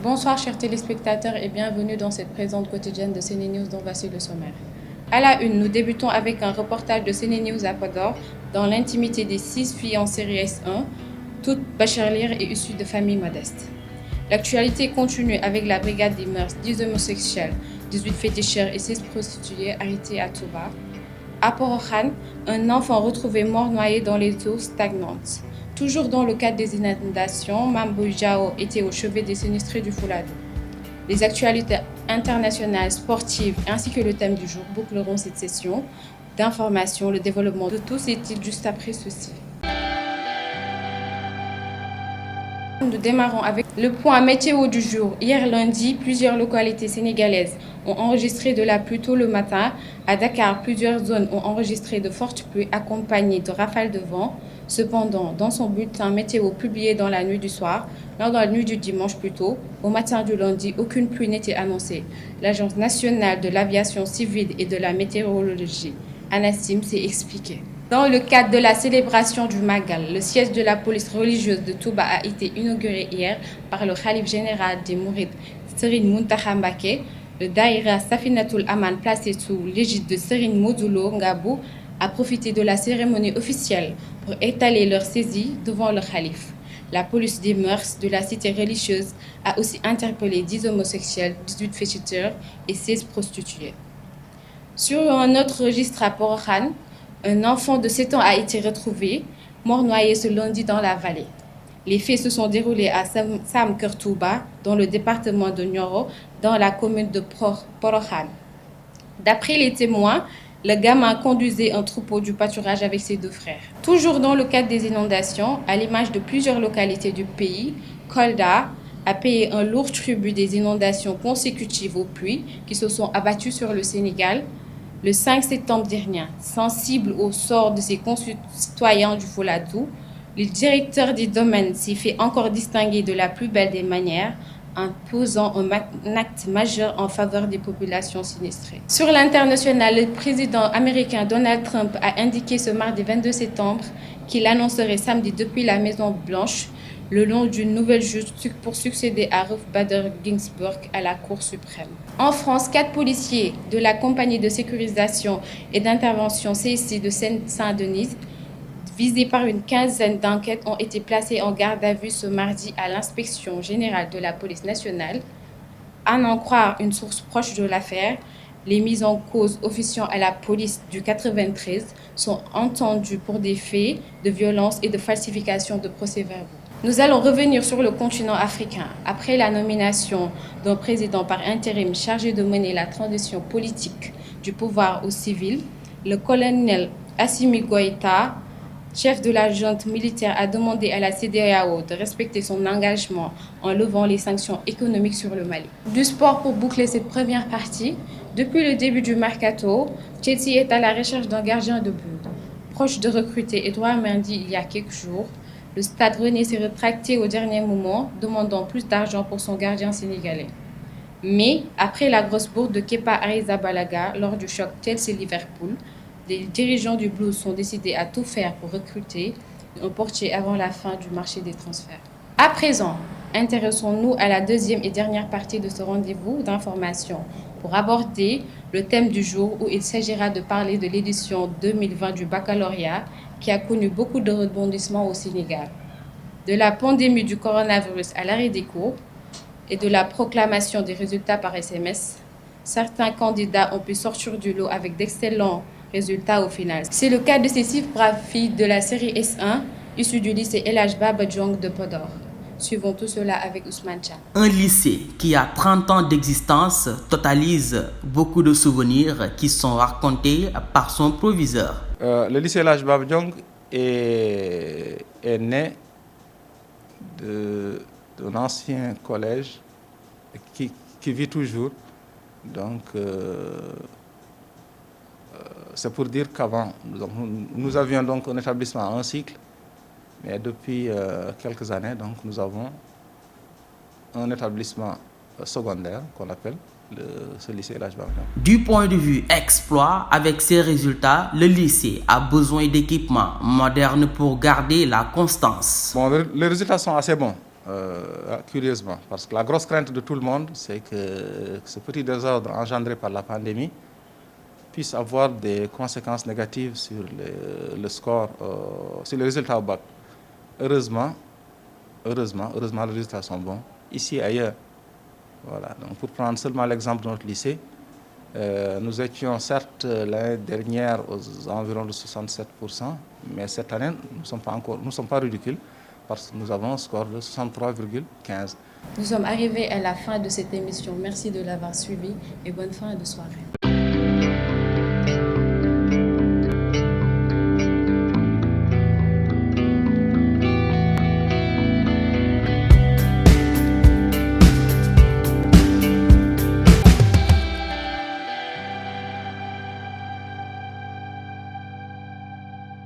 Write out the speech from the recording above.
Bonsoir chers téléspectateurs et bienvenue dans cette présente quotidienne de CNews dont voici le sommaire. À la une, nous débutons avec un reportage de CNews à Podor dans l'intimité des 6 filles en série S1, toutes bachelières et issues de familles modestes. L'actualité continue avec la brigade des mœurs, 10 homosexuels, 18 féticheurs et 6 prostituées arrêtés à Touba. À Porokhane, un enfant retrouvé mort noyé dans les eaux stagnantes. Toujours dans le cadre des inondations, Mambo Jao était au chevet des sinistrés du Fouladou. Les actualités internationales, sportives ainsi que le thème du jour boucleront cette session d'information. Le développement de tous est-il juste après ceci. Nous démarrons avec le point météo du jour. Hier lundi, plusieurs localités sénégalaises ont enregistré de la pluie tôt le matin. À Dakar, plusieurs zones ont enregistré de fortes pluies accompagnées de rafales de vent. Cependant, dans son bulletin météo publié dans la nuit du soir, dans la nuit du dimanche plutôt, au matin du lundi, aucune pluie n'était annoncée. L'Agence nationale de l'aviation civile et de la météorologie, ANACIM, s'est expliquée. Dans le cadre de la célébration du Magal, le siège de la police religieuse de Touba a été inauguré hier par le khalife général des Mourides, Serigne Mountakha Mbacké. Le Daïra Safinatul Aman, placé sous l'égide de Serigne Modoulo Ngabou, a profité de la cérémonie officielle pour étaler leur saisie devant le khalife. La police des mœurs de la cité religieuse a aussi interpellé 10 homosexuels, 18 féticheurs et 16 prostituées. Sur un autre registre à Porokhane, un enfant de 7 ans a été retrouvé, mort noyé ce lundi dans la vallée. Les faits se sont déroulés à Sam Kër Touba, dans le département de Nioro, dans la commune de Porokhane. D'après les témoins, le gamin conduisait un troupeau du pâturage avec ses 2 frères. Toujours dans le cadre des inondations, à l'image de plusieurs localités du pays, Kolda a payé un lourd tribut des inondations consécutives aux pluies qui se sont abattues sur le Sénégal le 5 septembre dernier. Sensible au sort de ses concitoyens du Fouladou, le directeur des domaines s'est fait encore distinguer de la plus belle des manières en posant un acte majeur en faveur des populations sinistrées. Sur l'international, le président américain Donald Trump a indiqué ce mardi 22 septembre qu'il annoncerait samedi depuis la Maison-Blanche le nom d'une nouvelle juge pour succéder à Ruth Bader Ginsburg à la Cour suprême. En France, 4 policiers de la compagnie de sécurisation et d'intervention CSI de Seine-Saint-Denis, visés par une quinzaine d'enquêtes, ont été placés en garde à vue ce mardi à l'inspection générale de la police nationale. À n'en croire une source proche de l'affaire, les mises en cause officiant à la police du 93 sont entendues pour des faits de violence et de falsification de procès-verbaux. Nous allons revenir sur le continent africain. Après la nomination d'un président par intérim chargé de mener la transition politique du pouvoir au civil, le colonel Assimi Goïta, chef de la junte militaire, a demandé à la CEDEAO de respecter son engagement en levant les sanctions économiques sur le Mali. Du sport pour boucler cette première partie. Depuis le début du mercato, Chelsea est à la recherche d'un gardien de but. Proche de recruter Edouard Mendy il y a quelques jours, le Stade Rennais s'est rétracté au dernier moment, demandant plus d'argent pour son gardien sénégalais. Mais, après la grosse bourde de Kepa Arrizabalaga lors du choc Chelsea-Liverpool, les dirigeants du Blues sont décidés à tout faire pour recruter un portier avant la fin du marché des transferts. À présent, intéressons-nous à la deuxième et dernière partie de ce rendez-vous d'information pour aborder le thème du jour où il s'agira de parler de l'édition 2020 du baccalauréat qui a connu beaucoup de rebondissements au Sénégal. De la pandémie du coronavirus à l'arrêt des cours et de la proclamation des résultats par SMS, certains candidats ont pu sortir du lot avec d'excellents résultats au final. C'est le cas de ces 6 braves filles de la série S1 issues du lycée El Hadj Baba Diong de Podor. Suivons tout cela avec Ousmane Chan. Un lycée qui a 30 ans d'existence totalise beaucoup de souvenirs qui sont racontés par son proviseur. Le lycée El Hadj Baba Diong est né d'un ancien collège qui vit toujours. Donc, c'est pour dire qu'avant, nous avions donc un établissement en cycle, mais depuis quelques années, donc, nous avons un établissement secondaire qu'on appelle ce lycée El Hadj Baba Diong. Du point de vue exploit, avec ces résultats, le lycée a besoin d'équipements modernes pour garder la constance. Bon, les résultats sont assez bons. curieusement, parce que la grosse crainte de tout le monde, c'est que ce petit désordre engendré par la pandémie puisse avoir des conséquences négatives sur le score, sur les résultats au bac. Heureusement, les résultats sont bons, ici et ailleurs. Voilà. Donc pour prendre seulement l'exemple de notre lycée, nous étions certes l'année dernière aux environs de 67%, mais cette année, nous ne sommes pas ridicules parce que nous avons un score de 63,15. Nous sommes arrivés à la fin de cette émission. Merci de l'avoir suivi et bonne fin de soirée.